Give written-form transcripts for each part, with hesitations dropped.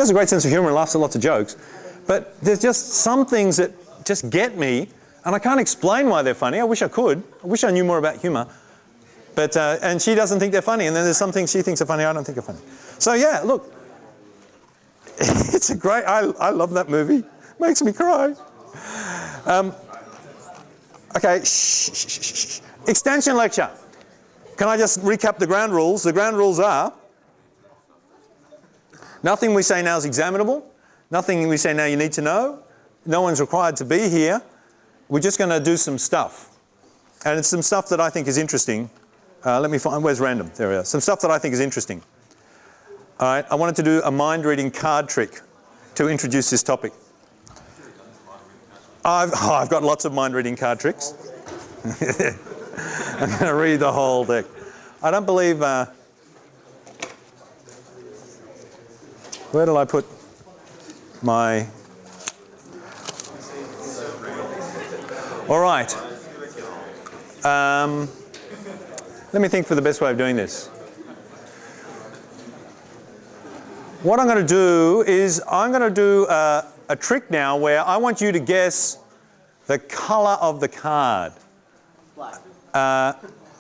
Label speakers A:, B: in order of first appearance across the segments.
A: has a great sense of humour and laughs at lots of jokes. But there's just some things that just get me, and I can't explain why they're funny. I wish I could. I wish I knew more about humour. But, and she doesn't think they're funny, and then there's some things she thinks are funny I don't think are funny. So yeah, look, it's a great, I love that movie. Makes me cry. Okay, shh. Extension lecture. Can I just recap the ground rules? The ground rules are, nothing we say now is examinable. Nothing we say now you need to know. No one's required to be here. We're just going to do some stuff. And it's some stuff that I think is interesting. Let me find, where's random? There we are. Some stuff that I think is interesting. All right, I wanted to do a mind-reading card trick to introduce this topic. I've got lots of mind-reading card tricks. I'm going to read the whole deck. I don't believe... where did I put my... All right. Let me think for the best way of doing this. What I'm going to do is I'm going to do a trick now where I want you to guess the colour of the card. Black.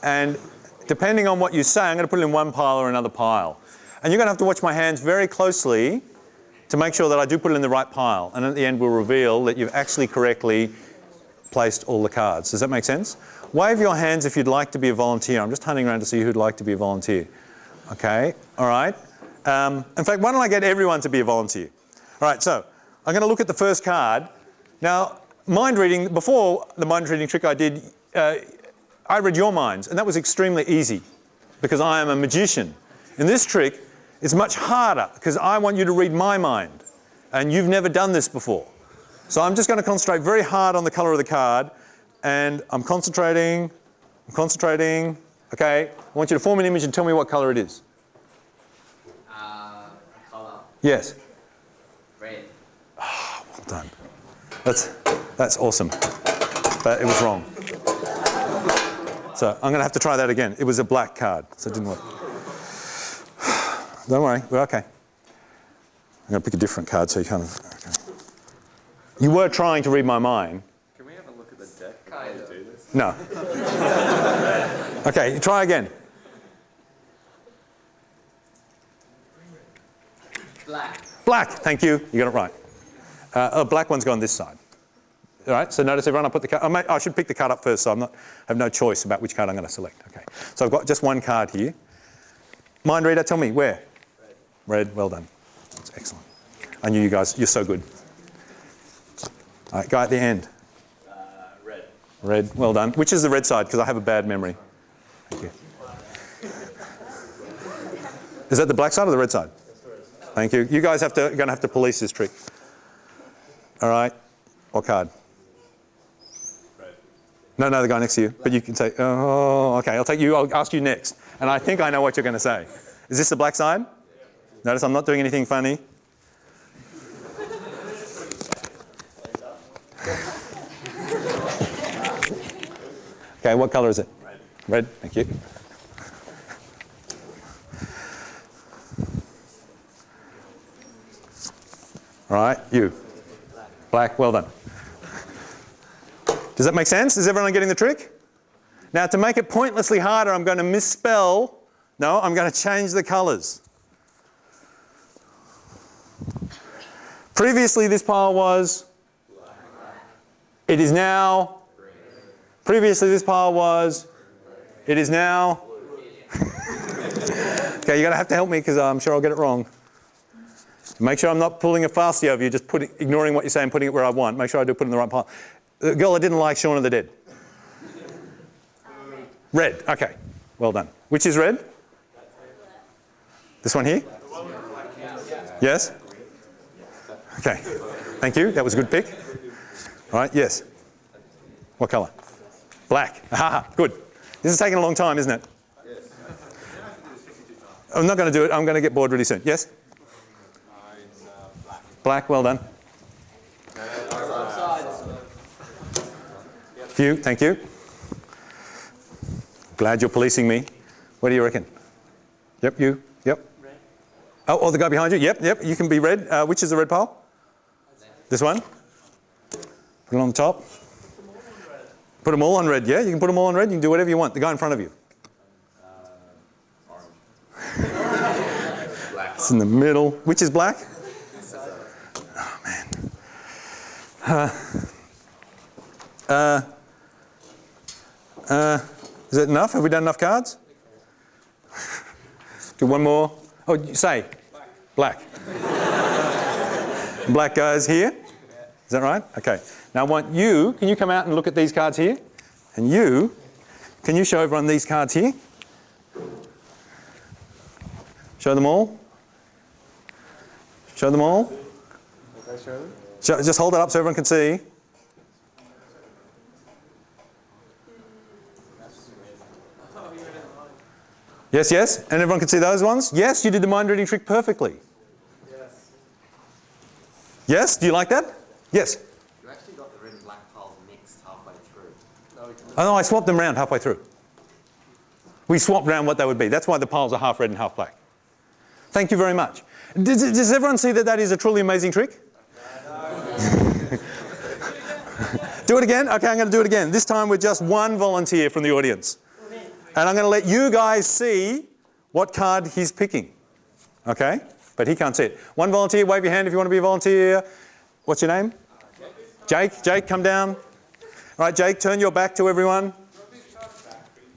A: And depending on what you say, I'm going to put it in one pile or another pile. And you're going to have to watch my hands very closely to make sure that I do put it in the right pile. And at the end we'll reveal that you've actually correctly placed all the cards. Does that make sense? Wave your hands if you'd like to be a volunteer. I'm just hunting around to see who'd like to be a volunteer. Okay, all right. In fact, why don't I get everyone to be a volunteer? All right, so I'm going to look at the first card. Now, mind reading, before the mind reading trick I did, I read your minds, and that was extremely easy because I am a magician. In this trick, it's much harder because I want you to read my mind, and you've never done this before. So I'm just going to concentrate very hard on the colour of the card, and I'm concentrating. Okay, I want you to form an image and tell me what colour it is.
B: Colour.
A: Yes.
B: Red.
A: Oh, well done. That's awesome. But it was wrong. So I'm going to have to try that again. It was a black card, so it didn't work. Don't worry, we're okay. I'm going to pick a different card so you kind of... Okay. You were trying to read my mind.
C: Can we have a look at the deck before we do this?
A: No. Okay, try again.
B: Black.
A: Black, thank you. You got it right. A black one's gone this side. All right, so notice everyone, I put the card... I should pick the card up first, so I have no choice about which card I'm going to select. Okay, so I've got just one card here. Mind reader, tell me, where? Red, well done. That's excellent. I knew you guys, you're so good. All right, guy at the end.
B: Red.
A: Red, well done. Which is the red side? Because I have a bad memory. Thank you. Is that the black side or the red side? Thank you. You guys are going to have to police this trick. All right. What card?
C: Red.
A: No, the guy next to you. But you can say, oh, okay, I'll ask you next. And I think I know what you're going to say. Is this the black side? Notice I'm not doing anything funny. Okay, what colour is it?
C: Red.
A: Red, thank you. All right, you. Black, well done. Does that make sense? Is everyone getting the trick? Now, to make it pointlessly harder, I'm going to misspell. No, I'm going to change the colours. Previously, this pile was... It is now... Previously, this pile was... It is now... Okay, you're going to have to help me because I'm sure I'll get it wrong. Make sure I'm not pulling a fasty over you, just ignoring what you say and putting it where I want. Make sure I do put it in the right pile. The girl I didn't like, Shaun of the Dead. Red, okay. Well done. Which is red? This one here? Yes? Okay. Thank you. That was a good pick. All right, yes. What colour? Black. Aha, good. This is taking a long time, isn't it? I'm not going to do it. I'm going to get bored really soon. Yes? Black, well done. Few, thank you. Glad you're policing me. What do you reckon? Yep, you. Yep. Oh, the guy behind you? Yep, you can be red. Which is the red pile? This one? Put it on the top. Put them all on red, yeah? You can put them all on red. You can do whatever you want. The guy in front of you.
C: Orange. Black.
A: It's in the middle. Which is black? Oh, man. Is it enough? Have we done enough cards? Do one more. Oh, say. Black. Black goes here. Is that right? Okay. Now I want you, can you come out and look at these cards here? And you, can you show everyone these cards here? Show them all. Show them all.
C: Okay, show them.
A: Just hold it up so everyone can see. Yes, yes? And everyone can see those ones? Yes, you did the mind reading trick perfectly.
C: Yes.
A: Yes? Do you like that? Yes?
B: You actually got the red and black piles mixed halfway through.
A: Oh no, I swapped them around halfway through. We swapped around what they would be. That's why the piles are half red and half black. Thank you very much. Does everyone see that that is a truly amazing trick? Do it again? Okay, I'm going to do it again. This time with just one volunteer from the audience. And I'm going to let you guys see what card he's picking. Okay? But he can't see it. One volunteer, wave your hand if you want to be a volunteer. What's your name? Jake. Jake, come down. All right, Jake, turn your back to everyone.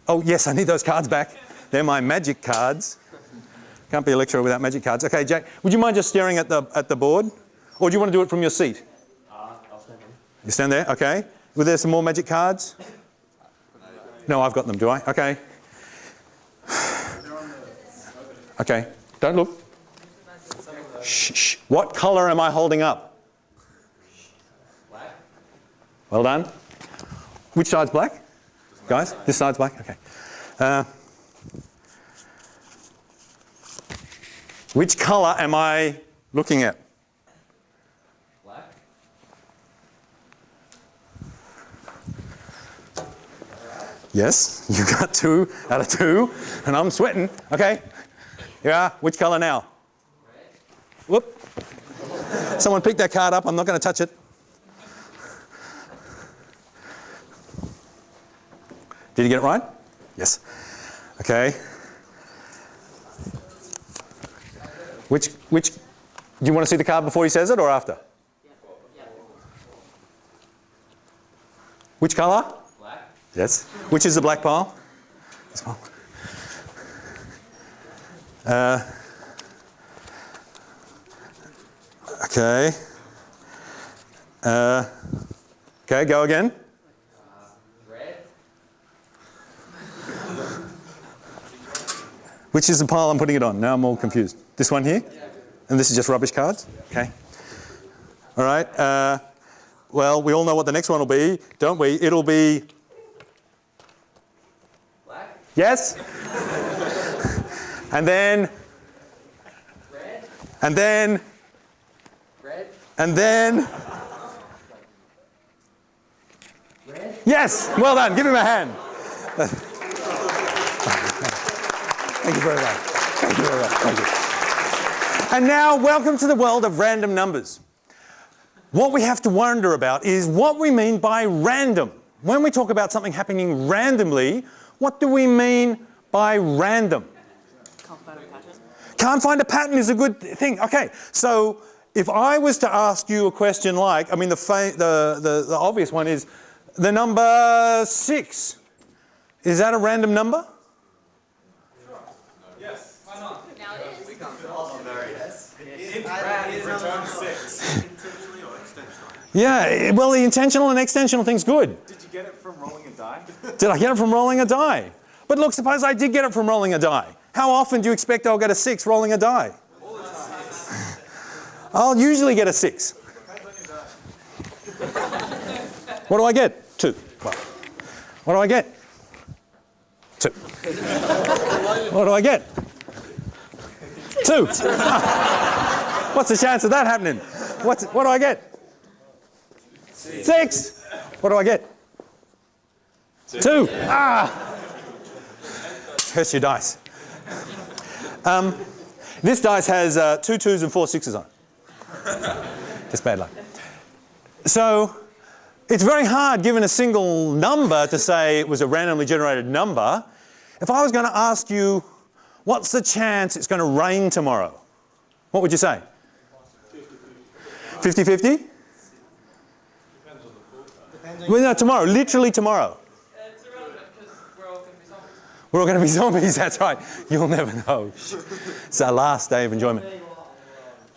A: Oh, yes, I need those cards back. They're my magic cards. Can't be a lecturer without magic cards. Okay, Jake, would you mind just staring at the board? Or do you want to do it from your seat?
C: I'll stand here.
A: You stand there? Okay. Were there some more magic cards? No, I've got them, do I? Okay. Okay, don't look. Shh, shh. What colour am I holding up?
B: Black.
A: Well done. Which side's black? Guys, this side's black? Okay. Which colour am I looking at?
B: Black.
A: Yes, you got 2 out of 2, and I'm sweating. Okay. Yeah, which colour now?
B: Red.
A: Whoop. Someone picked that card up. I'm not going to touch it. Did you get it right? Yes. Okay. Which, do you want to see the card before he says it or after?
B: Yeah.
A: Which colour?
B: Black.
A: Yes. Which is the black pile? This one. Okay. Okay, go again.
B: Red.
A: Which is the pile I'm putting it on? Now I'm all confused. This one here? And this is just rubbish cards? Okay. All right. Well, we all know what the next one will be, don't we? It'll be...
B: Black.
A: Yes? And then...
B: Red.
A: And then...
B: Red.
A: And then...
B: Red.
A: Yes! Well done. Give him a hand. Thank you very much. Thank you very much. Thank you. And now, welcome to the world of random numbers. What we have to wonder about is what we mean by random. When we talk about something happening randomly, what do we mean by random?
D: Can't find a pattern.
A: Can't find a pattern is a good thing. Okay, so if I was to ask you a question like, I mean, the obvious one is the number 6. Is that a random number?
C: Yes. Why not?
D: Now it is.
C: Return 6.
A: Yeah, well, the intentional and extensional thing's good.
C: Did you get it from rolling a die?
A: Did I get it from rolling a die? But look, suppose I did get it from rolling a die. How often do you expect I'll get a 6 rolling a die?
C: All the time.
A: I'll usually get a 6.
C: Depends on your die.
A: What do I get? 2. Well, what do I get? 2. What do I get? 2. What's the chance of that happening? What do I get? 6. What do I get? 2. Ah! Curse your dice. This dice has 2 2s and 4 6s on it. Just bad luck. So it's very hard, given a single number, to say it was a randomly generated number. If I was going to ask you, what's the chance it's going to rain tomorrow? What would you say? 50-50? Well, no, tomorrow, literally tomorrow.
B: It's irrelevant because we're all going to be zombies.
A: We're all going to be zombies, that's right. You'll never know. It's our last day of enjoyment.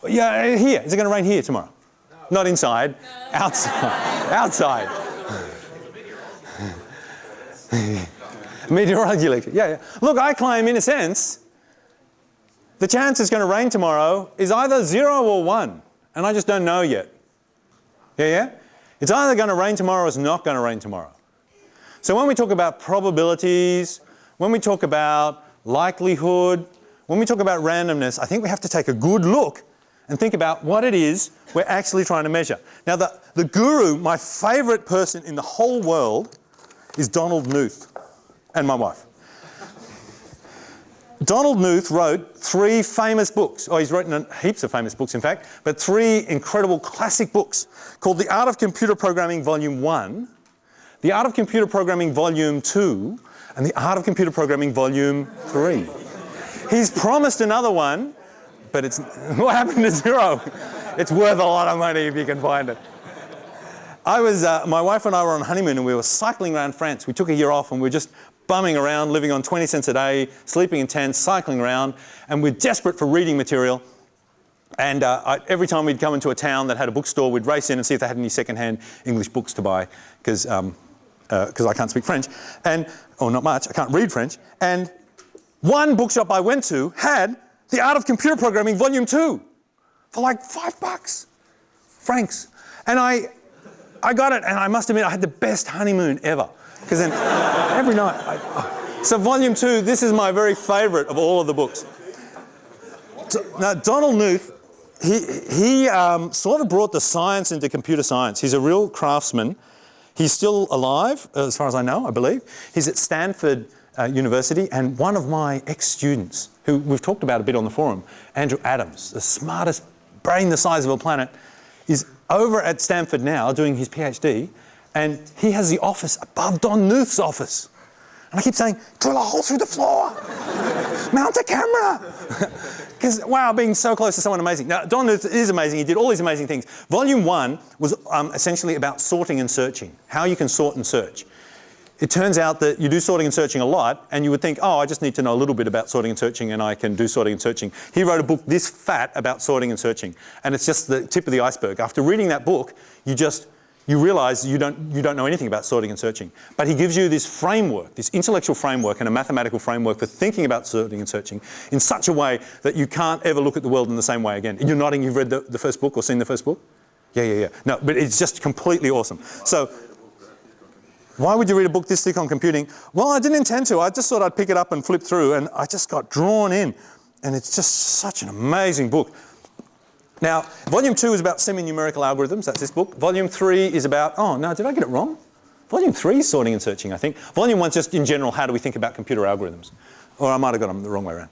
A: Yeah, here. Is it going to rain here tomorrow? No. Not inside. No. Outside. Outside. Meteorology. Yeah. Look, I claim, in a sense, the chance it's going to rain tomorrow is either 0 or 1. And I just don't know yet. Yeah? It's either going to rain tomorrow or it's not going to rain tomorrow. So when we talk about probabilities, when we talk about likelihood, when we talk about randomness, I think we have to take a good look and think about what it is we're actually trying to measure. Now, the guru, my favourite person in the whole world, is Donald Knuth, and my wife. Donald Knuth wrote 3 famous books. Oh, he's written heaps of famous books, in fact, but 3 incredible classic books called The Art of Computer Programming Volume 1, The Art of Computer Programming Volume 2, and The Art of Computer Programming Volume 3. He's promised another one, but it's what happened to 0? It's worth a lot of money if you can find it. My wife and I were on honeymoon and we were cycling around France. We took a year off and we were just bumming around, living on 20 cents a day, sleeping in tents, cycling around, and we're desperate for reading material. And every time we'd come into a town that had a bookstore, we'd race in and see if they had any second-hand English books to buy, because I can't speak French, or not much, I can't read French. And one bookshop I went to had The Art of Computer Programming Volume 2 for like $5 francs. And I got it, and I must admit I had the best honeymoon ever. Because then every night, so Volume 2, this is my very favourite of all of the books. Now, Donald Knuth, he sort of brought the science into computer science. He's a real craftsman. He's still alive, as far as I know, I believe. He's at Stanford University, and one of my ex-students, who we've talked about a bit on the forum, Andrew Adams, the smartest brain the size of a planet, is over at Stanford now doing his PhD, and he has the office above Don Knuth's office. And I keep saying, drill a hole through the floor, mount a camera. Because, wow, being so close to someone amazing. Now, Don Knuth is amazing. He did all these amazing things. Volume 1 was essentially about sorting and searching, how you can sort and search. It turns out that you do sorting and searching a lot, and you would think, oh, I just need to know a little bit about sorting and searching, and I can do sorting and searching. He wrote a book this fat about sorting and searching, and it's just the tip of the iceberg. After reading that book, you realise you don't know anything about sorting and searching. But he gives you this framework, this intellectual framework and a mathematical framework for thinking about sorting and searching in such a way that you can't ever look at the world in the same way again. You're nodding, you've read the first book or seen the first book? Yeah. No, but it's just completely awesome. So, why would you read a book this thick on computing? Well, I didn't intend to. I just thought I'd pick it up and flip through, and I just got drawn in. And it's just such an amazing book. Now, Volume 2 is about semi-numerical algorithms. That's this book. Volume 3 is about, oh, no, did I get it wrong? Volume 3 is sorting and searching, I think. Volume 1 is just, in general, how do we think about computer algorithms? Or I might have got them the wrong way around.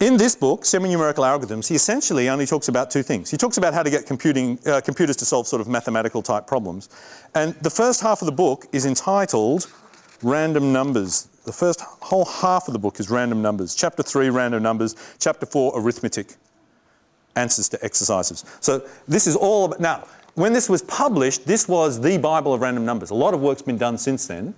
A: In this book, Semi-Numerical Algorithms, he essentially only talks about 2 things. He talks about how to get computers to solve sort of mathematical type problems. And the first half of the book is entitled Random Numbers. The first whole half of the book is random numbers. Chapter 3, random numbers. Chapter 4, arithmetic. Answers to exercises. So this is all about, now, when this was published, this was the Bible of random numbers. A lot of work's been done since then,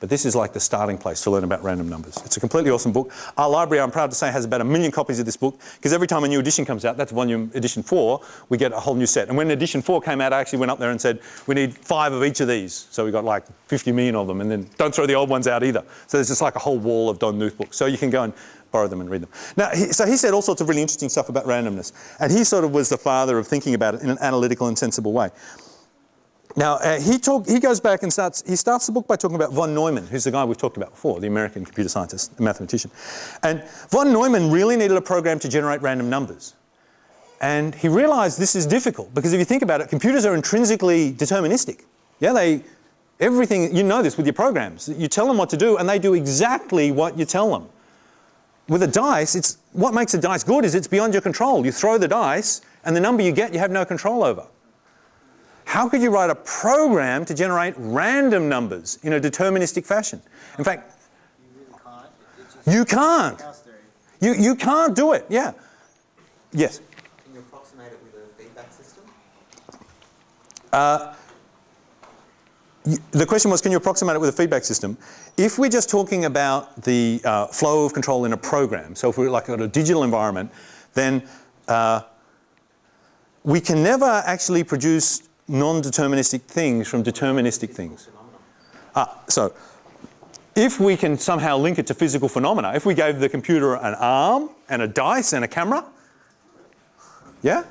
A: but this is like the starting place to learn about random numbers. It's a completely awesome book. Our library, I'm proud to say, has about 1 million copies of this book, because every time a new edition comes out, that's volume edition 4, we get a whole new set. And when edition 4 came out, I actually went up there and said, we need 5 of each of these. So we got like 50 million of them, and then don't throw the old ones out either. So there's just like a whole wall of Don Knuth books. So you can go and borrow them and read them. Now, so he said all sorts of really interesting stuff about randomness. And he sort of was the father of thinking about it in an analytical and sensible way. Now, he goes back and he starts the book by talking about von Neumann, who's the guy we've talked about before, the American computer scientist, the mathematician. And von Neumann really needed a program to generate random numbers. And he realised this is difficult, because if you think about it, computers are intrinsically deterministic. Yeah, everything, you know this with your programs. You tell them what to do, and they do exactly what you tell them. with a dice, what makes a dice good is it's beyond your control. You throw the dice, and the number you get, you have no control over. How could you write a program to generate random numbers in a deterministic fashion? In fact, you can't. You can't do it, yeah. Yes?
E: Can you approximate it with a feedback system?
A: The question was, can you approximate it with a feedback system? If we're just talking about the flow of control in a program, so if we're like in a digital environment, then we can never actually produce non-deterministic things from deterministic things. So if we can somehow link it to physical phenomena, if we gave the computer an arm and a dice and a camera, yeah,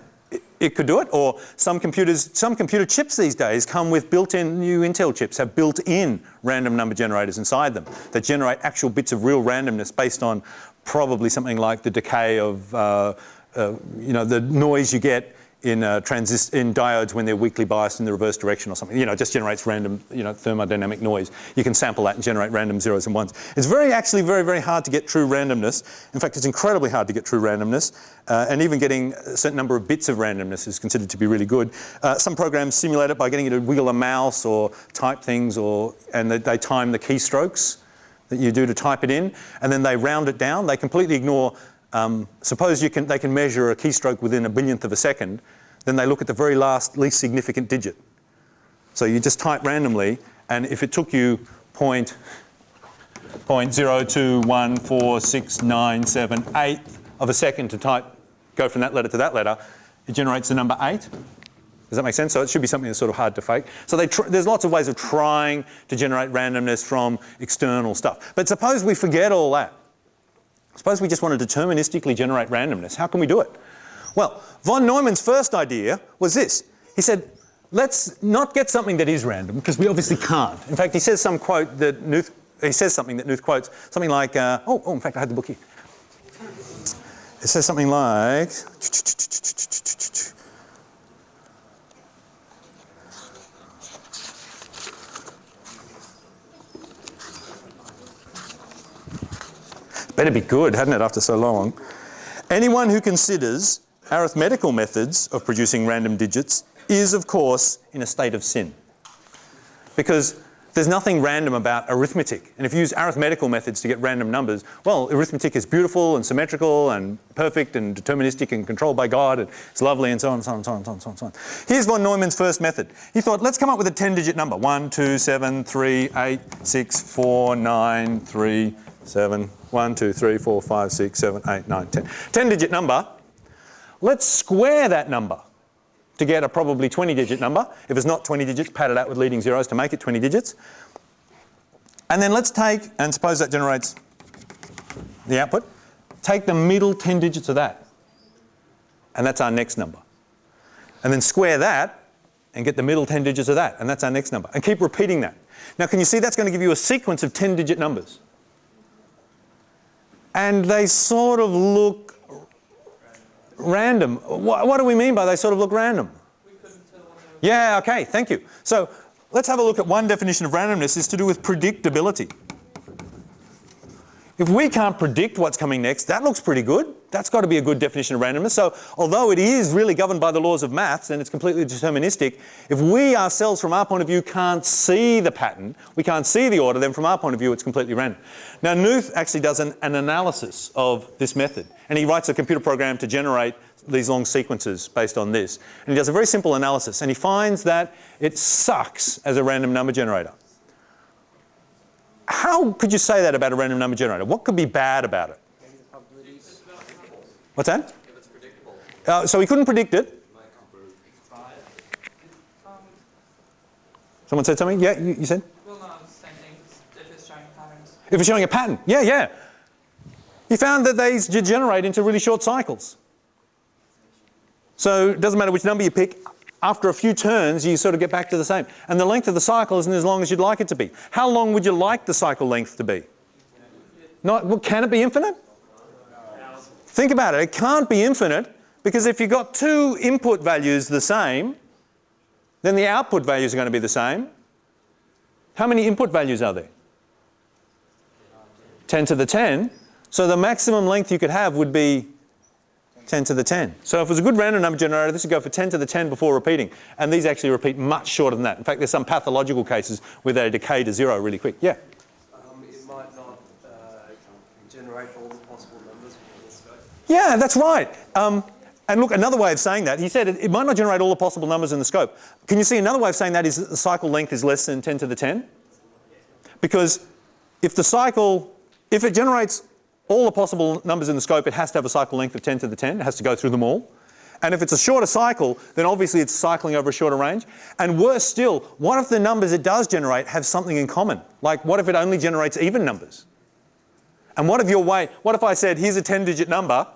A: it could do it. Or some computer chips these days come with built-in, new Intel chips have built-in random number generators inside them that generate actual bits of real randomness based on probably something like the decay of, the noise you get in diodes when they're weakly biased in the reverse direction or something. It just generates random, thermodynamic noise. You can sample that and generate random zeros and ones. It's actually very, very hard to get true randomness. In fact, it's incredibly hard to get true randomness. And even getting a certain number of bits of randomness is considered to be really good. Some programs simulate it by getting you to wiggle a mouse or type things, and they time the keystrokes that you do to type it in, and then they round it down. They completely ignore. Suppose they can measure a keystroke within a billionth of a second, then they look at the very least significant digit. So you just type randomly, and if it took you 0.02146978 of a second to go from that letter to that letter, it generates the number 8. Does that make sense? So it should be something that's sort of hard to fake. So there's lots of ways of trying to generate randomness from external stuff. But suppose we forget all that. Suppose we just want to deterministically generate randomness. How can we do it? Well, von Neumann's first idea was this. He said, let's not get something that is random, because we obviously can't. In fact, he says something that Knuth quotes, something like, in fact, I had the book here. It says something like, better be good, hadn't it, after so long? Anyone who considers arithmetical methods of producing random digits is, of course, in a state of sin. Because there's nothing random about arithmetic. And if you use arithmetical methods to get random numbers, well, arithmetic is beautiful and symmetrical and perfect and deterministic and controlled by God and it's lovely and so on, so on, so on, so on, so on, so on. Here's von Neumann's first method. He thought, let's come up with a 10-digit number. 1, 2, 7, 3, 8, 6, 4, 9, 3, 7, 1, 2, 3, 4, 5, 6, 7, 8, 9, 10. 10-digit number. Let's square that number to get a probably 20-digit number. If it's not 20 digits, pad it out with leading zeros to make it 20 digits. And then let's and suppose that generates the output. Take the middle 10 digits of that. And that's our next number. And then square that and get the middle 10 digits of that. And that's our next number. And keep repeating that. Now, can you see that's going to give you a sequence of 10-digit numbers? And they sort of look random. What do we mean by they sort of look random? Yeah, okay, thank you. So let's have a look at one definition of randomness is to do with predictability. If we can't predict what's coming next, that looks pretty good. That's got to be a good definition of randomness. So although it is really governed by the laws of maths and it's completely deterministic, if we ourselves from our point of view can't see the pattern, we can't see the order, then from our point of view it's completely random. Now Knuth actually does an analysis of this method, and he writes a computer program to generate these long sequences based on this. And he does a very simple analysis, and he finds that it sucks as a random number generator. How could you say that about a random number generator? What could be bad about it? What's that?
E: If it's predictable.
A: So he couldn't predict it. Someone said something? Yeah, you said?
B: Well, no, I was saying things if it's showing patterns.
A: If it's showing a pattern. Yeah. He found that they degenerate into really short cycles. So it doesn't matter which number you pick. After a few turns, you sort of get back to the same. And the length of the cycle isn't as long as you'd like it to be. How long would you like the cycle length to be? Can it be infinite? Think about it. It can't be infinite because if you've got two input values the same, then the output values are going to be the same. How many input values are there? 10 to the 10. So the maximum length you could have would be 10 to the 10. So if it was a good random number generator, this would go for 10 to the 10 before repeating. And these actually repeat much shorter than that. In fact, there's some pathological cases where they decay to 0 really quick. Yeah?
F: It might not generate all the possible numbers within the scope.
A: Yeah, that's right. And look, another way of saying that, he said it might not generate all the possible numbers in the scope. Can you see another way of saying that is that the cycle length is less than 10 to the 10? Because if it generates all the possible numbers in the scope, it has to have a cycle length of 10 to the 10. It has to go through them all. And if it's a shorter cycle, then obviously it's cycling over a shorter range. And worse still, what if the numbers it does generate have something in common? Like, what if it only generates even numbers? And what if I said, here's a 10-digit number,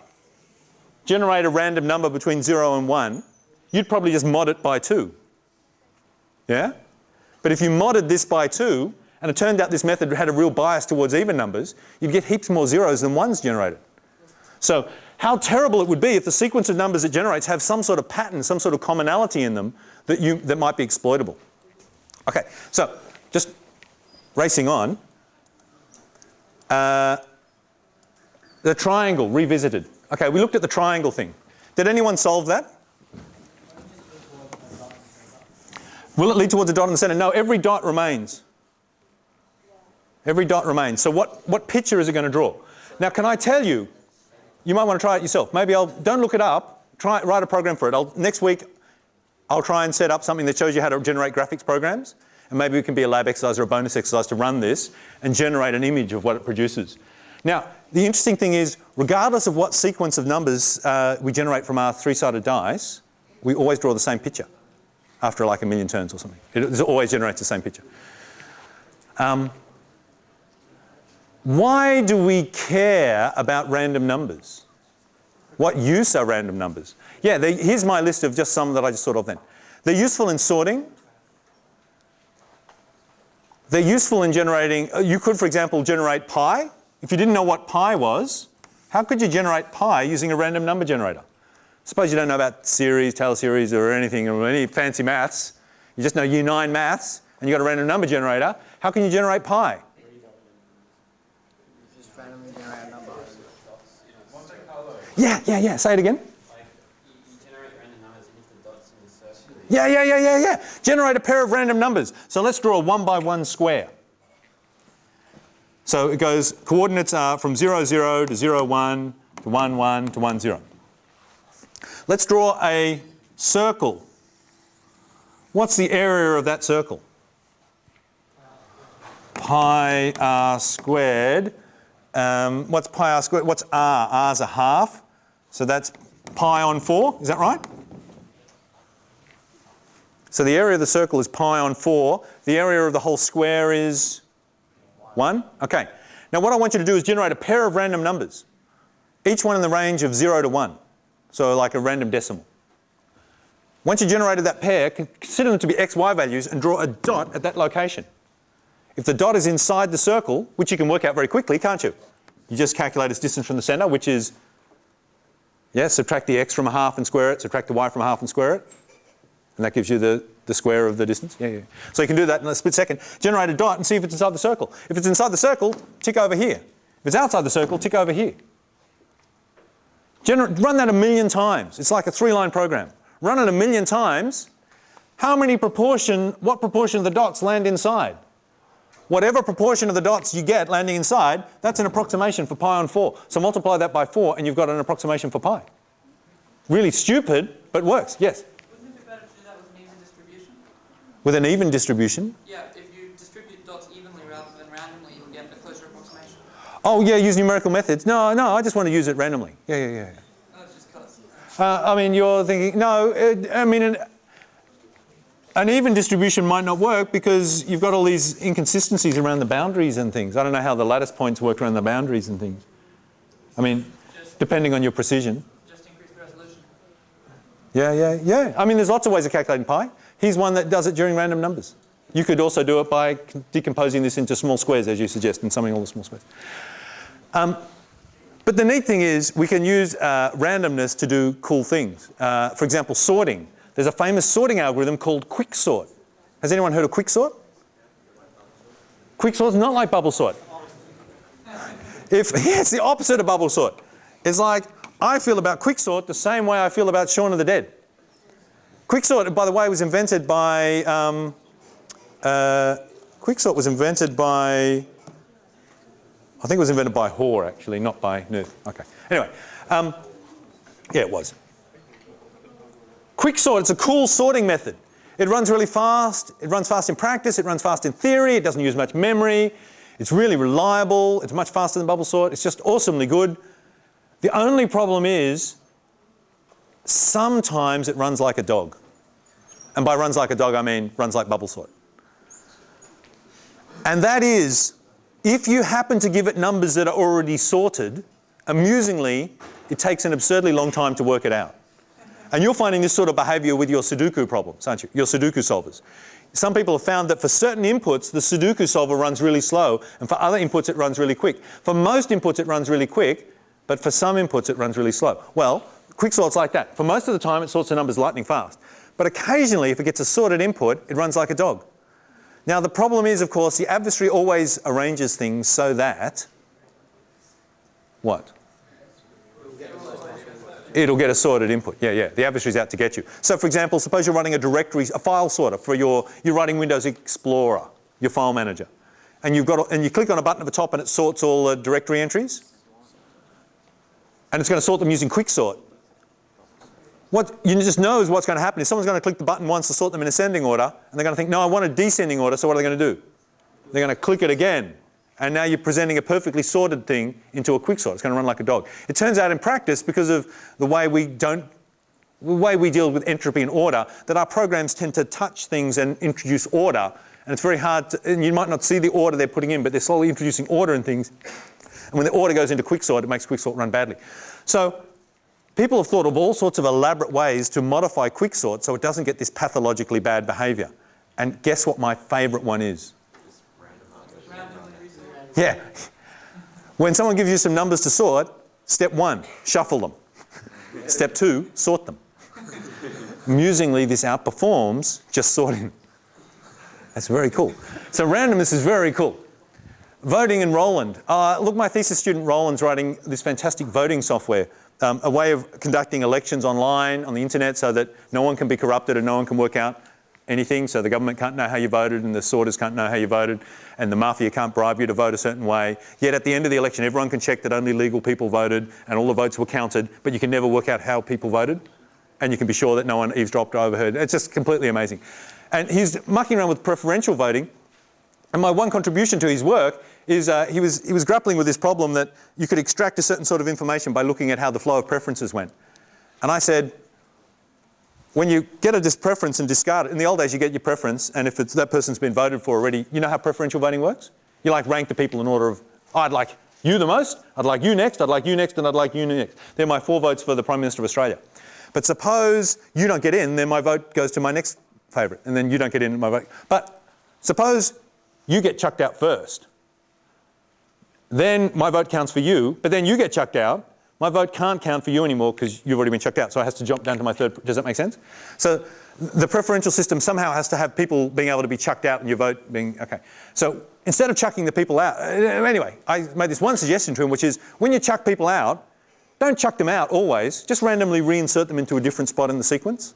A: generate a random number between 0 and 1, you'd probably just mod it by 2. Yeah? But if you modded this by 2, and it turned out this method had a real bias towards even numbers, you'd get heaps more zeros than ones generated. So how terrible it would be if the sequence of numbers it generates have some sort of pattern, some sort of commonality in them that might be exploitable. Okay, so just racing on. The triangle revisited. Okay, we looked at the triangle thing. Did anyone solve that? Will it lead towards a dot in the center? No, every dot remains. Every dot remains. So what picture is it going to draw? Now, can I tell you, you might want to try it yourself. Maybe don't look it up, write a program for it. Next week, I'll try and set up something that shows you how to generate graphics programs. And maybe it can be a lab exercise or a bonus exercise to run this and generate an image of what it produces. Now, the interesting thing is, regardless of what sequence of numbers we generate from our three-sided dice, we always draw the same picture after like a million turns or something. It always generates the same picture. Why do we care about random numbers? What use are random numbers? Yeah, here's my list of just some that I just thought of then. They're useful in sorting. They're useful in generating, you could, for example, generate pi. If you didn't know what pi was, how could you generate pi using a random number generator? Suppose you don't know about series, Taylor series, or anything, or any fancy maths. You just know U9 maths, and you've got a random number generator. How can you generate pi?
G: Just randomly generate a number.
A: Yeah. Say it again.
H: Like, you generate random numbers and if the dots in the circle.
A: Yeah. Generate a pair of random numbers. So let's draw a 1 by 1 square. So it goes, coordinates are from 0, 0 to 0, 1 to 1, 1 to 1, 0. Let's draw a circle. What's the area of that circle? Pi r squared. What's pi r squared? What's r? R's a half. So that's pi on 4. Is that right? So the area of the circle is pi on 4. The area of the whole square is 1? Okay. Now what I want you to do is generate a pair of random numbers, each one in the range of 0 to 1. So like a random decimal. Once you generated that pair, consider them to be x, y values and draw a dot at that location. If the dot is inside the circle, which you can work out very quickly, can't you? You just calculate its distance from the center, which is, subtract the x from a half and square it, subtract the y from a half and square it. And that gives you the square of the distance. Yeah. So you can do that in a split second. Generate a dot and see if it's inside the circle. If it's inside the circle, tick over here. If it's outside the circle, tick over here. Run that 1,000,000 times. It's like a 3-line program. Run it 1,000,000 times. What proportion of the dots land inside? Whatever proportion of the dots you get landing inside, that's an approximation for pi on 4. So multiply that by 4 and you've got an approximation for pi. Really stupid, but works. Yes?
B: Wouldn't it be better to do that with an even distribution?
A: With an even distribution?
B: Yeah, if you distribute dots evenly rather than randomly, you'll get a closer approximation.
A: Oh yeah, use numerical methods. No, I just want to use it randomly. Yeah.
B: That's just cause.
A: I mean, you're thinking, no, an even distribution might not work because you've got all these inconsistencies around the boundaries and things. I don't know how the lattice points work around the boundaries and things. I mean, depending on your precision.
B: Just increase the resolution.
A: Yeah. I mean, there's lots of ways of calculating pi. Here's one that does it during random numbers. You could also do it by decomposing this into small squares, as you suggest, and summing all the small squares. But the neat thing is we can use randomness to do cool things. For example, sorting. There's a famous sorting algorithm called quicksort. Has anyone heard of quicksort? Quicksort's not like bubble sort. Yeah, it's the opposite of bubble sort. It's like, I feel about quicksort the same way I feel about Shaun of the Dead. Quicksort, by the way, was invented by, quicksort was invented by, I think it was invented by Hoare, actually, not by Knuth. Okay. Anyway, yeah, it was. Quicksort, it's a cool sorting method. It runs really fast. It runs fast in practice. It runs fast in theory. It doesn't use much memory. It's really reliable. It's much faster than bubble sort. It's just awesomely good. The only problem is sometimes it runs like a dog. And by runs like a dog, I mean runs like bubble sort. And that is, if you happen to give it numbers that are already sorted, amusingly, it takes an absurdly long time to work it out. And you're finding this sort of behaviour with your Sudoku problems, aren't you? Your Sudoku solvers. Some people have found that for certain inputs, the Sudoku solver runs really slow, and for other inputs, it runs really quick. For most inputs, it runs really quick, but for some inputs, it runs really slow. Well, quicksort's like that. For most of the time, it sorts the numbers lightning fast. But occasionally, if it gets a sorted input, it runs like a dog. Now, the problem is, of course, the adversary always arranges things so that, what? It'll get a sorted input. Yeah. The adversary's out to get you. So, for example, suppose you're running a directory, a file sorter for you're writing Windows Explorer, your file manager, and you click on a button at the top and it sorts all the directory entries, and it's going to sort them using quicksort. What you just know is what's going to happen is someone's going to click the button once to sort them in ascending order, and they're going to think, no, I want a descending order. So what are they going to do? They're going to click it again. And now you're presenting a perfectly sorted thing into a quicksort. It's going to run like a dog. It turns out in practice, because of the way we deal with entropy and order, that our programs tend to touch things and introduce order. And it's very hard to, and you might not see the order they're putting in, but they're slowly introducing order in things. And when the order goes into quicksort, it makes quicksort run badly. So people have thought of all sorts of elaborate ways to modify quicksort so it doesn't get this pathologically bad behaviour. And guess what my favourite one is? Yeah. When someone gives you some numbers to sort, step 1, shuffle them. Step 2, sort them. Amusingly, this outperforms just sorting. That's very cool. So randomness is very cool. Voting in Roland. Look, my thesis student Roland's writing this fantastic voting software, a way of conducting elections online, on the internet, so that no one can be corrupted and no one can work out anything. So the government can't know how you voted, and the sorters can't know how you voted, and the mafia can't bribe you to vote a certain way. Yet at the end of the election, everyone can check that only legal people voted and all the votes were counted, but you can never work out how people voted, and you can be sure that no one eavesdropped or overheard. It's just completely amazing. And he's mucking around with preferential voting, and my one contribution to his work is he was grappling with this problem that you could extract a certain sort of information by looking at how the flow of preferences went. And I said, when you get a preference and discard it, in the old days you get your preference, and if that person's been voted for already, you know how preferential voting works? You like rank the people in order of, I'd like you the most, I'd like you next, I'd like you next, and I'd like you next. They're my 4 votes for the Prime Minister of Australia. But suppose you don't get in, then my vote goes to my next favourite, and then you don't get in, my vote. But suppose you get chucked out first. Then my vote counts for you, but then you get chucked out. My vote can't count for you anymore because you've already been chucked out, so it has to jump down to my third. Does that make sense? So the preferential system somehow has to have people being able to be chucked out and your vote being, okay. So instead of chucking the people out, anyway, I made this one suggestion to him, which is when you chuck people out, don't chuck them out always, just randomly reinsert them into a different spot in the sequence.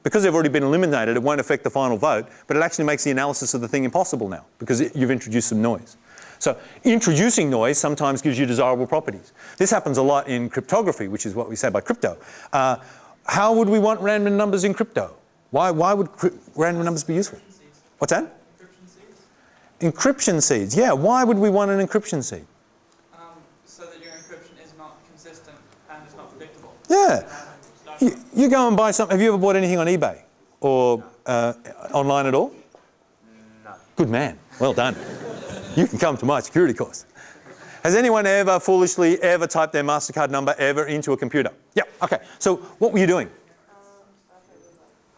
A: Because they've already been eliminated, it won't affect the final vote, but it actually makes the analysis of the thing impossible now because you've introduced some noise. So introducing noise sometimes gives you desirable properties. This happens a lot in cryptography, which is what we say by crypto. How would we want random numbers in crypto? Why would random numbers be useful? What's that?
B: Encryption seeds?
A: Encryption seeds, yeah. Why would we want an encryption seed?
B: So that your encryption is not consistent and it's not predictable.
A: Yeah. You go and buy something. Have you ever bought anything on eBay or online at all?
C: No.
A: Good man. Well done. You can come to my security course. Has anyone ever foolishly ever typed their MasterCard number ever into a computer? Yeah, okay. So what were you doing?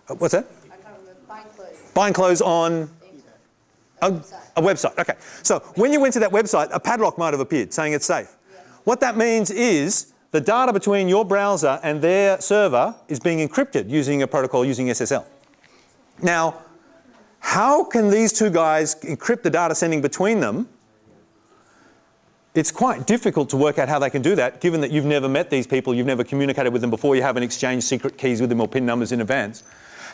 A: What's that?
G: I can't remember. Buying clothes.
A: Buying clothes on a website. Okay. So when you went to that website, a padlock might have appeared saying it's safe.
G: Yeah.
A: What that means is the data between your browser and their server is being encrypted using a protocol using SSL. Now, how can these two guys encrypt the data sending between them it's quite difficult to work out how they can do that, given that you've never met these people, you've never communicated with them before, you haven't exchanged secret keys with them or PIN numbers in advance.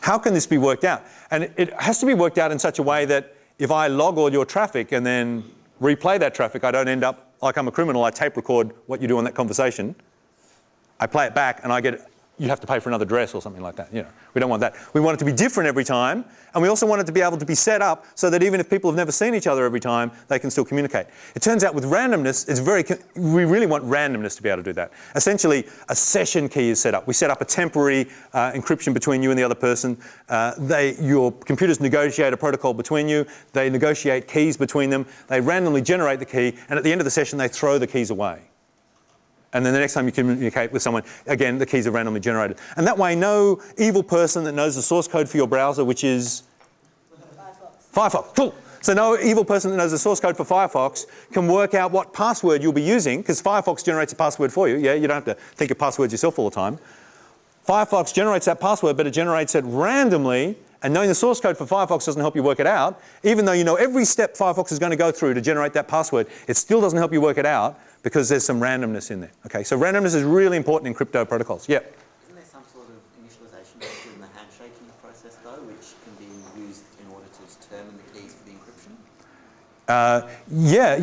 A: How can this be worked out? And it has to be worked out in such a way that if I log all your traffic and then replay that traffic, I don't end up like I'm a criminal. I tape record what you do on that conversation. I play it back and I get, you have to pay for another dress or something like that. You know, we don't want that. We want it to be different every time, and we also want it to be able to be set up so that even if people have never seen each other every time, they can still communicate. It turns out with randomness, we really want randomness to be able to do that. Essentially, a session key is set up. We set up a temporary encryption between you and the other person. Your computers negotiate a protocol between you. They negotiate keys between them. They randomly generate the key, and at the end of the session, they throw the keys away. And then the next time you communicate with someone, again, the keys are randomly generated. And that way, no evil person that knows the source code for your browser, which is Firefox. Cool. So no evil person that knows the source code for Firefox can work out what password you'll be using, because Firefox generates a password for you. Yeah, you don't have to think of passwords yourself all the time. Firefox generates that password, but it generates it randomly. And knowing the source code for Firefox doesn't help you work it out. Even though you know every step Firefox is going to go through to generate that password, it still doesn't help you work it out because there's some randomness in there. Okay, so randomness is really important in crypto protocols. Yeah.
E: Isn't there some sort of initialization in the handshaking process, though, which can be used in order to determine the keys for the encryption?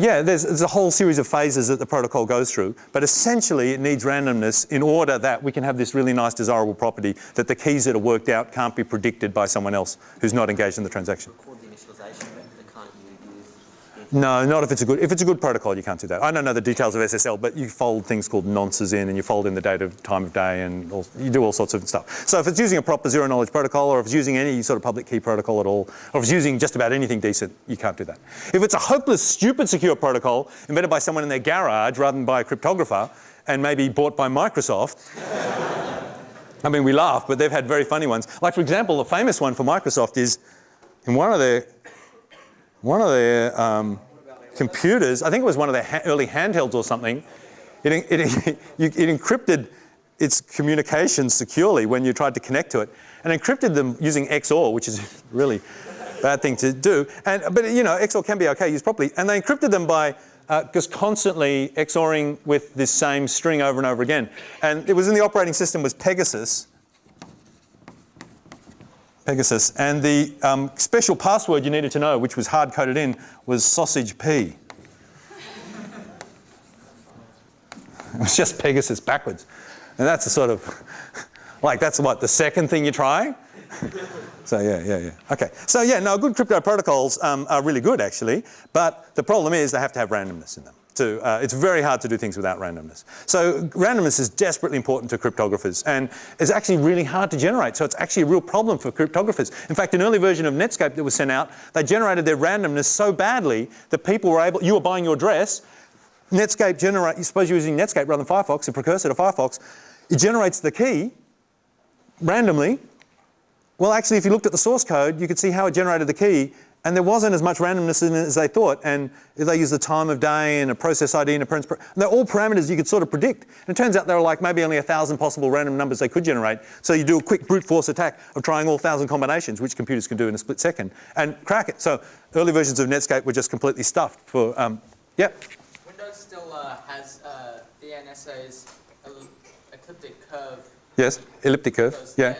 A: Yeah, there's a whole series of phases that the protocol goes through, but essentially it needs randomness in order that we can have this really nice desirable property that the keys that are worked out can't be predicted by someone else who's not engaged in the transaction.
E: Record the initialization, but can't you use
A: No, not if it's a good protocol, you can't do that. I don't know the details of SSL, but you fold things called nonces in, and you fold in the date of time of day, and you do all sorts of stuff. So if it's using a proper zero knowledge protocol, or if it's using any sort of public key protocol at all, or if it's using just about anything decent, you can't do that. If it's a hopeless, stupid secure protocol invented by someone in their garage rather than by a cryptographer, and maybe bought by Microsoft, I mean, we laugh, but they've had very funny ones. Like, for example, the famous one for Microsoft is in one of their computers, I think it was one of their early handhelds or something, it encrypted its communications securely when you tried to connect to it, and encrypted them using XOR, which is a really bad thing to do. But you know, XOR can be okay, used properly. And they encrypted them by just constantly XORing with this same string over and over again. And it was in the operating system was Pegasus. And the special password you needed to know, which was hard-coded in, was sausage P. It was just Pegasus backwards. And that's the sort of, like, that's what, the second thing you try? So yeah. Okay, so yeah, no, good crypto protocols are really good actually, but the problem is they have to have randomness in them. It's very hard to do things without randomness. So randomness is desperately important to cryptographers, and it's actually really hard to generate, so it's actually a real problem for cryptographers. In fact, an early version of Netscape that was sent out, they generated their randomness so badly that people were able, you were buying your dress, Netscape generate, you suppose you're using Netscape rather than Firefox, a precursor to Firefox, it generates the key randomly. Well, actually, if you looked at the source code, you could see how it generated the key, and there wasn't as much randomness in it as they thought. And they used the time of day and a process ID and a and they're all parameters you could sort of predict. And it turns out there were like maybe only 1,000 possible random numbers they could generate. So you do a quick brute force attack of trying all 1,000 combinations, which computers can do in a split second, and crack it. So early versions of Netscape were just completely stuffed for, yeah.
B: Windows still has the NSA's ecliptic curve.
A: Yes, elliptic curve, yeah.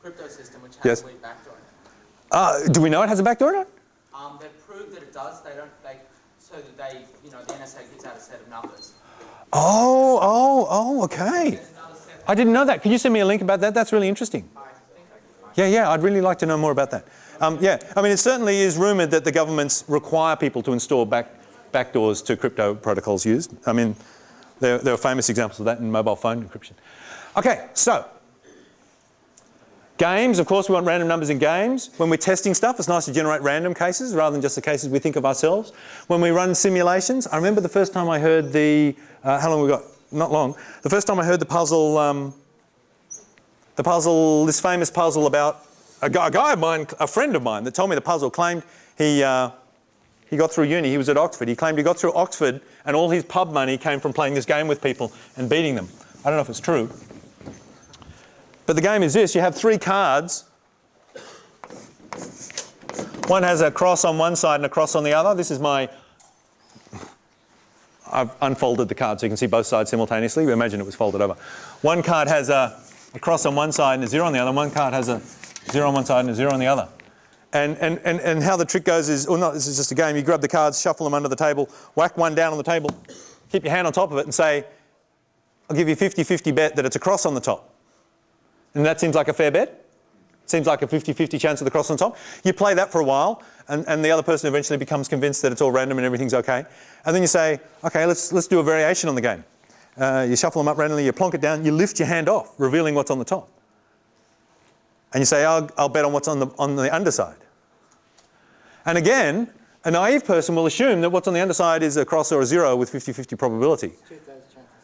B: Crypto system, which has
A: Yes.
B: a weak backdoor.
A: Do we know it has a backdoor in it?
B: They've proved that it does. So that they, you know, the NSA gives out a set of numbers.
A: Oh, okay. I didn't know that. Could you send me a link about that? That's really interesting. Yeah, I'd really like to know more about that. Yeah, I mean, it certainly is rumoured that the governments require people to install backdoors to crypto protocols used. I mean, there are famous examples of that in mobile phone encryption. Okay, so games, of course, we want random numbers in games. When we're testing stuff, it's nice to generate random cases rather than just the cases we think of ourselves. When we run simulations, I remember the first time I heard the, how long we got? Not long. The first time I heard the puzzle, this famous puzzle about a guy of mine, a friend of mine, that told me the puzzle, claimed he got through uni, he was at Oxford. He claimed he got through Oxford and all his pub money came from playing this game with people and beating them. I don't know if it's true. But the game is this, you have 3 cards. One has a cross on one side and a cross on the other. This is my, I've unfolded the card so you can see both sides simultaneously. We imagine it was folded over. One card has a cross on one side and a 0 on the other. One card has a 0 on one side and a 0 on the other. And how the trick goes is, well, no, this is just a game. You grab the cards, shuffle them under the table, whack one down on the table, keep your hand on top of it and say, I'll give you a 50-50 bet that it's a cross on the top. And that seems like a fair bet. Seems like a 50-50 chance of the cross on top. You play that for a while, and the other person eventually becomes convinced that it's all random and everything's okay. And then you say, okay, let's do a variation on the game. You shuffle them up randomly, you plonk it down, you lift your hand off, revealing what's on the top. And you say, I'll bet on what's on the underside. And again, a naive person will assume that what's on the underside is a cross or a 0 with 50-50 probability.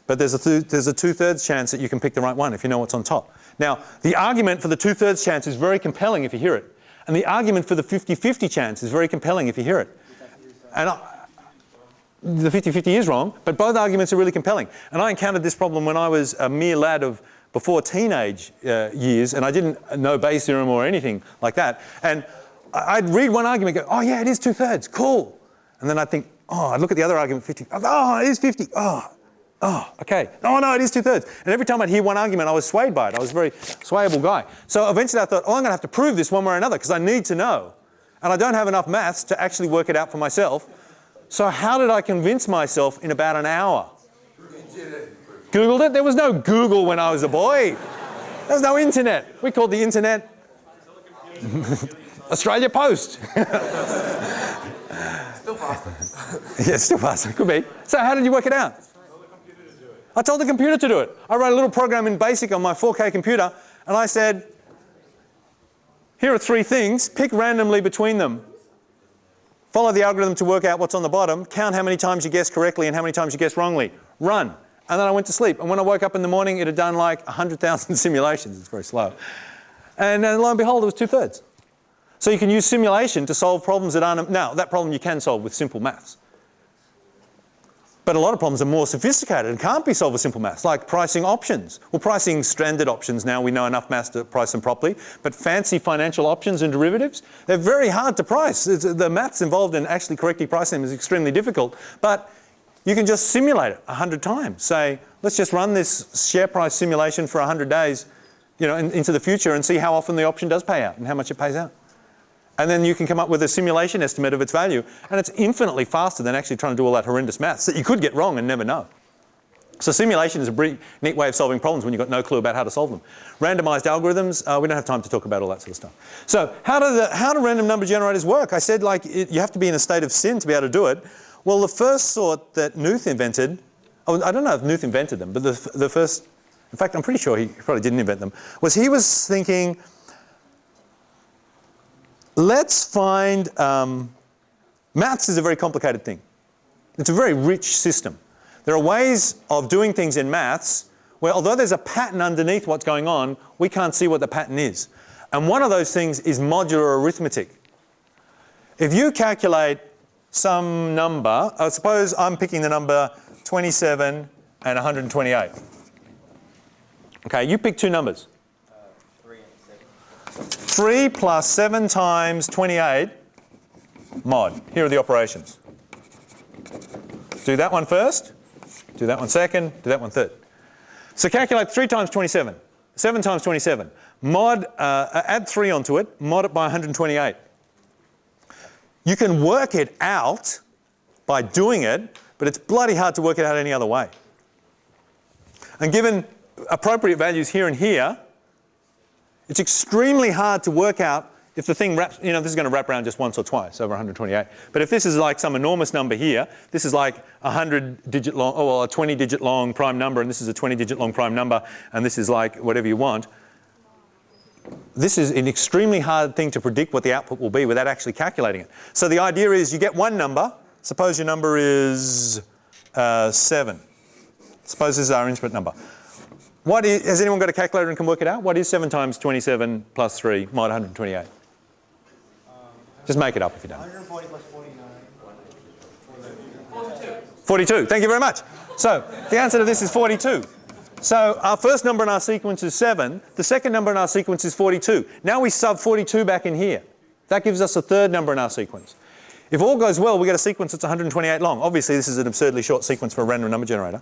A: But there's a 2/3 chance that you can pick the right one if you know what's on top. Now, the argument for the 2/3 chance is very compelling if you hear it. And the argument for the 50-50 chance is very compelling if you hear it. And the 50-50 is wrong, but both arguments are really compelling. And I encountered this problem when I was a mere lad of before teenage years, and I didn't know Bayes' theorem or anything like that. And I'd read one argument and go, oh yeah, it is 2/3, cool. And then I'd think, oh, I'd look at the other argument, 50, oh, it is 50, oh, okay. Oh, no, it is 2/3. And every time I'd hear one argument, I was swayed by it. I was a very swayable guy. So eventually I thought, oh, I'm going to have to prove this one way or another because I need to know. And I don't have enough maths to actually work it out for myself. So how did I convince myself in about an hour? Googled it? There was no Google when I was a boy. There was no internet. We called the internet Australia Post.
C: Still faster.
A: Yeah, still faster. Could be. So how did you work it out? I told the computer to do it. I wrote a little program in BASIC on my 4K computer, and I said, here are 3 things, pick randomly between them. Follow the algorithm to work out what's on the bottom, count how many times you guessed correctly and how many times you guessed wrongly. Run. And then I went to sleep. And when I woke up in the morning, it had done like 100,000 simulations. It's very slow. And lo and behold, it was 2/3. So you can use simulation to solve problems that aren't... Now, that problem you can solve with simple maths. But a lot of problems are more sophisticated and can't be solved with simple maths, like pricing options. Well, pricing standard options now, we know enough maths to price them properly, but fancy financial options and derivatives, they're very hard to price. The maths involved in actually correctly pricing them is extremely difficult, but you can just simulate it 100 times. Say, let's just run this share price simulation for 100 days, you know, into the future and see how often the option does pay out and how much it pays out. And then you can come up with a simulation estimate of its value. And it's infinitely faster than actually trying to do all that horrendous maths that you could get wrong and never know. So simulation is a pretty neat way of solving problems when you've got no clue about how to solve them. Randomized algorithms, we don't have time to talk about all that sort of stuff. So how do random number generators work? I said you have to be in a state of sin to be able to do it. Well, the first sort that Knuth invented, I don't know if Knuth invented them, but the first, in fact, I'm pretty sure he probably didn't invent them, was he was thinking, let's find, maths is a very complicated thing. It's a very rich system. There are ways of doing things in maths where although there's a pattern underneath what's going on, we can't see what the pattern is. And one of those things is modular arithmetic. If you calculate some number, suppose I'm picking the number 27 and 128. Okay, you pick 2 numbers.
H: 3 and 7.
A: 3 plus 7 times 28 mod. Here are the operations. Do that one first, do that one second, do that one third. So calculate 3 times 27, 7 times 27. Mod, add 3 onto it, mod it by 128. You can work it out by doing it, but it's bloody hard to work it out any other way. And given appropriate values here and here, it's extremely hard to work out if the thing wraps, you know, this is going to wrap around just once or twice over 128. But if this is like some enormous number here, this is like a 100-digit long, oh, well, a 20-digit long prime number, and this is a 20-digit long prime number, and this is like whatever you want. This is an extremely hard thing to predict what the output will be without actually calculating it. So the idea is you get one number. Suppose your number is 7. Suppose this is our input number. Has anyone got a calculator and can work it out? What is 7 times 27 plus 3 mod 128? Just make it up if you don't.
G: 140 plus 49.
A: 42. Thank you very much. So the answer to this is 42. So our first number in our sequence is 7. The second number in our sequence is 42. Now we sub 42 back in here. That gives us a third number in our sequence. If all goes well, we get a sequence that's 128 long. Obviously, this is an absurdly short sequence for a random number generator.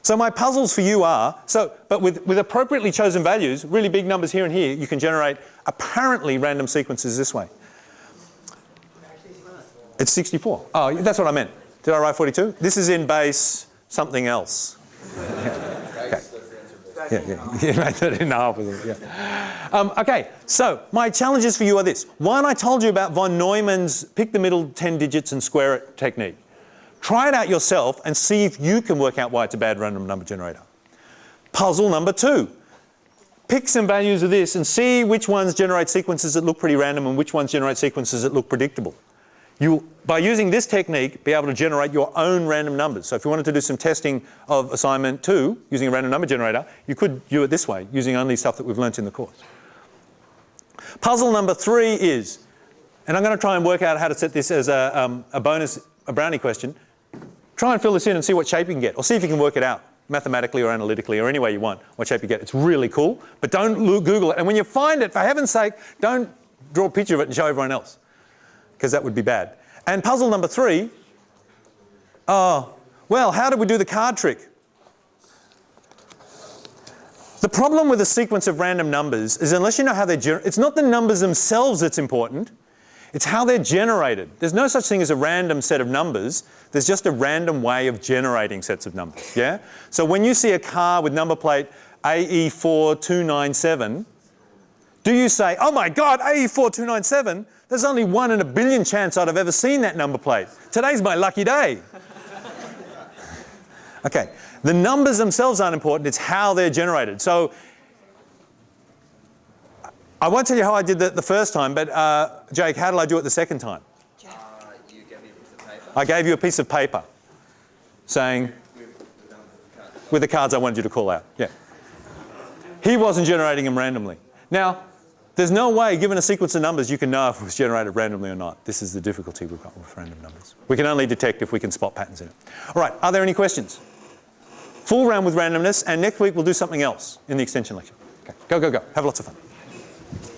A: So my puzzles for you are, but with appropriately chosen values, really big numbers here and here, you can generate apparently random sequences this way. It's 64. Oh, that's what I meant. Did I write 42? This is in base something else. Okay. Yeah, 13.5. Yeah. Okay, so my challenges for you are this. One, I told you about von Neumann's pick the middle 10 digits and square it technique. Try it out yourself and see if you can work out why it's a bad random number generator. Puzzle number 2. Pick some values of this and see which ones generate sequences that look pretty random and which ones generate sequences that look predictable. You'll, by using this technique, be able to generate your own random numbers. So if you wanted to do some testing of assignment 2 using a random number generator, you could do it this way, using only stuff that we've learnt in the course. Puzzle number 3 is, and I'm going to try and work out how to set this as a bonus, a brownie question. Try and fill this in and see what shape you can get, or see if you can work it out mathematically or analytically or any way you want, what shape you get. It's really cool, but don't Google it. And when you find it, for heaven's sake, don't draw a picture of it and show everyone else, because that would be bad. And puzzle number 3, well, how do we do the card trick? The problem with a sequence of random numbers is unless you know how they're generated, it's not the numbers themselves that's important, it's how they're generated. There's no such thing as a random set of numbers, there's just a random way of generating sets of numbers, yeah? So when you see a car with number plate AE4297, do you say, oh my God, AE4297? There's only 1 in a billion chance I'd have ever seen that number plate. Today's my lucky day. Okay, the numbers themselves aren't important, it's how they're generated. So, I won't tell you how I did that the first time, but Jake, how did I do it the second time?
E: You gave me a piece of paper.
A: I gave you a piece of paper saying, with the cards I wanted you to call out, yeah. He wasn't generating them randomly. Now, there's no way, given a sequence of numbers, you can know if it was generated randomly or not. This is the difficulty we've got with random numbers. We can only detect if we can spot patterns in it. All right, are there any questions? Full round with randomness, and next week we'll do something else in the extension lecture. Okay, go, go, go. Have lots of fun.